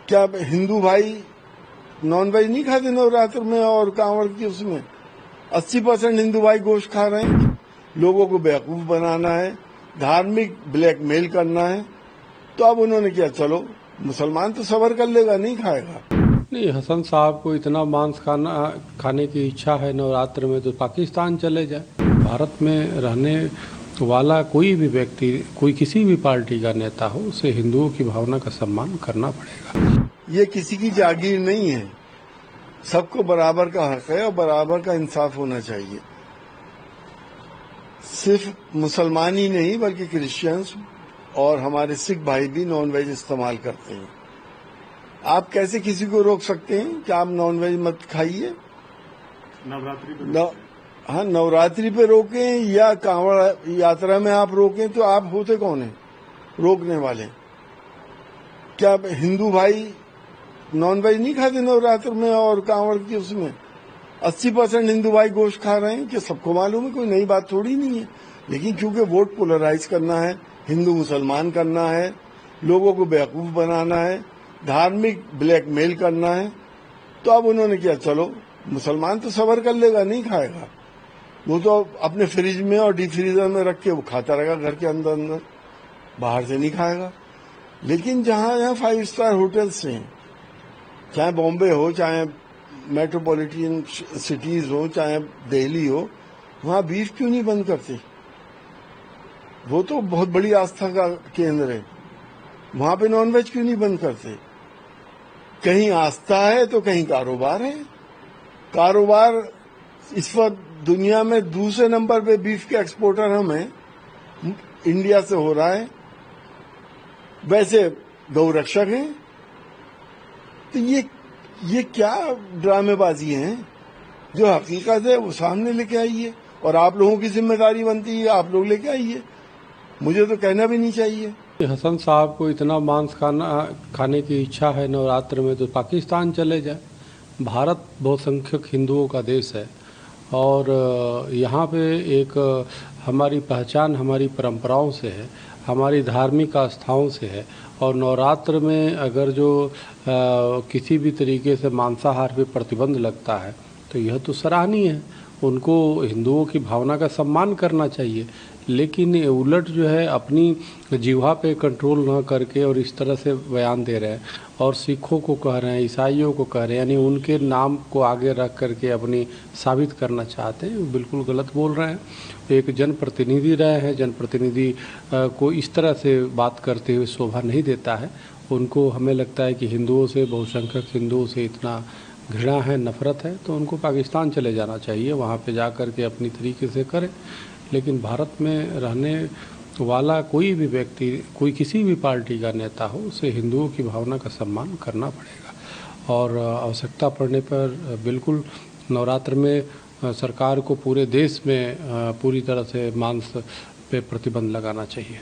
क्या हिंदू भाई नॉनवेज नहीं खाते नवरात्र में और कांवड़ की उसमें 80% हिंदू भाई गोश्त खा रहे हैं। लोगों को बेवकूफ बनाना है, धार्मिक ब्लैकमेल करना है। तो अब उन्होंने किया, चलो मुसलमान तो सबर कर लेगा, नहीं खाएगा। नहीं, हसन साहब को इतना मांस खाने की इच्छा है नवरात्र में तो पाकिस्तान चले जाए। भारत में रहने वाला कोई भी व्यक्ति, कोई किसी भी पार्टी का नेता हो, उसे हिंदुओं की भावना का सम्मान करना पड़ेगा। ये किसी की जागीर नहीं है, सबको बराबर का हक है और बराबर का इंसाफ होना चाहिए। सिर्फ मुसलमान ही नहीं बल्कि क्रिश्चियंस और हमारे सिख भाई भी नॉनवेज इस्तेमाल करते हैं। आप कैसे किसी को रोक सकते हैं कि आप नॉनवेज मत खाइए? नवरात्रि पे हाँ, नवरात्रि पे रोकें या कांवड़ यात्रा में आप रोकें, तो आप होते कौन हैं रोकने वाले? क्या हिंदू भाई नॉनवेज नहीं खाते नवरात्र में और कांवड़ की उसमें 80% हिंदू भाई गोश्त खा रहे हैं? कि सबको मालूम है, कोई नई बात थोड़ी नहीं है। लेकिन क्योंकि वोट पोलराइज करना है, हिंदू मुसलमान करना है, लोगों को बेवकूफ बनाना है, धार्मिक ब्लैकमेल करना है, तो अब उन्होंने किया, चलो मुसलमान तो सबर कर लेगा, नहीं खाएगा। वो तो अपने फ्रिज में और डीप फ्रीजर में रख के वो खाता रहेगा घर के अंदर अंदर, बाहर से नहीं खाएगा। लेकिन जहां यहाँ 5 स्टार होटल्स हैं, चाहे बॉम्बे हो, चाहे मेट्रोपॉलिटन सिटीज हो, चाहे दिल्ली हो, वहां बीफ क्यों नहीं बंद करते? वो तो बहुत बड़ी आस्था का केंद्र है, वहां पे नॉनवेज क्यों नहीं बंद करते? कहीं आस्था है तो कहीं कारोबार है। कारोबार इस वक्त दुनिया में दूसरे नंबर पे बीफ के एक्सपोर्टर हमें इंडिया से हो रहा है। वैसे गौरक्षक हैं। तो ये क्या ड्रामेबाजी है? जो हकीकत है वो सामने लेके आइए और आप लोगों की जिम्मेदारी बनती है, आप लोग लेके आइए। मुझे तो कहना भी नहीं चाहिए। हसन साहब को इतना मांस खाने की इच्छा है नवरात्र में तो पाकिस्तान चले जाए। भारत बहुसंख्यक हिंदुओं का देश है और यहाँ पे एक हमारी पहचान हमारी परंपराओं से है, हमारी धार्मिक आस्थाओं से है। और नवरात्र में अगर जो किसी भी तरीके से मांसाहार पे प्रतिबंध लगता है तो यह तो सराहनीय है। उनको हिंदुओं की भावना का सम्मान करना चाहिए। लेकिन उलट जो है अपनी जिह्वा पे कंट्रोल ना करके और इस तरह से बयान दे रहे हैं और सिखों को कह रहे हैं, ईसाइयों को कह रहे हैं, यानी उनके नाम को आगे रख करके अपनी साबित करना चाहते हैं। बिल्कुल गलत बोल रहे हैं। एक जनप्रतिनिधि रहे हैं, जनप्रतिनिधि को इस तरह से बात करते हुए शोभा नहीं देता है। उनको हमें लगता है कि हिंदुओं से, बहुसंख्यक हिंदुओं से इतना घृणा है, नफरत है, तो उनको पाकिस्तान चले जाना चाहिए, वहाँ पे जा कर के अपनी तरीके से करें। लेकिन भारत में रहने वाला कोई भी व्यक्ति, कोई किसी भी पार्टी का नेता हो, उसे हिंदुओं की भावना का सम्मान करना पड़ेगा। और आवश्यकता पड़ने पर बिल्कुल नवरात्र में सरकार को पूरे देश में पूरी तरह से मांस पे प्रतिबंध लगाना चाहिए।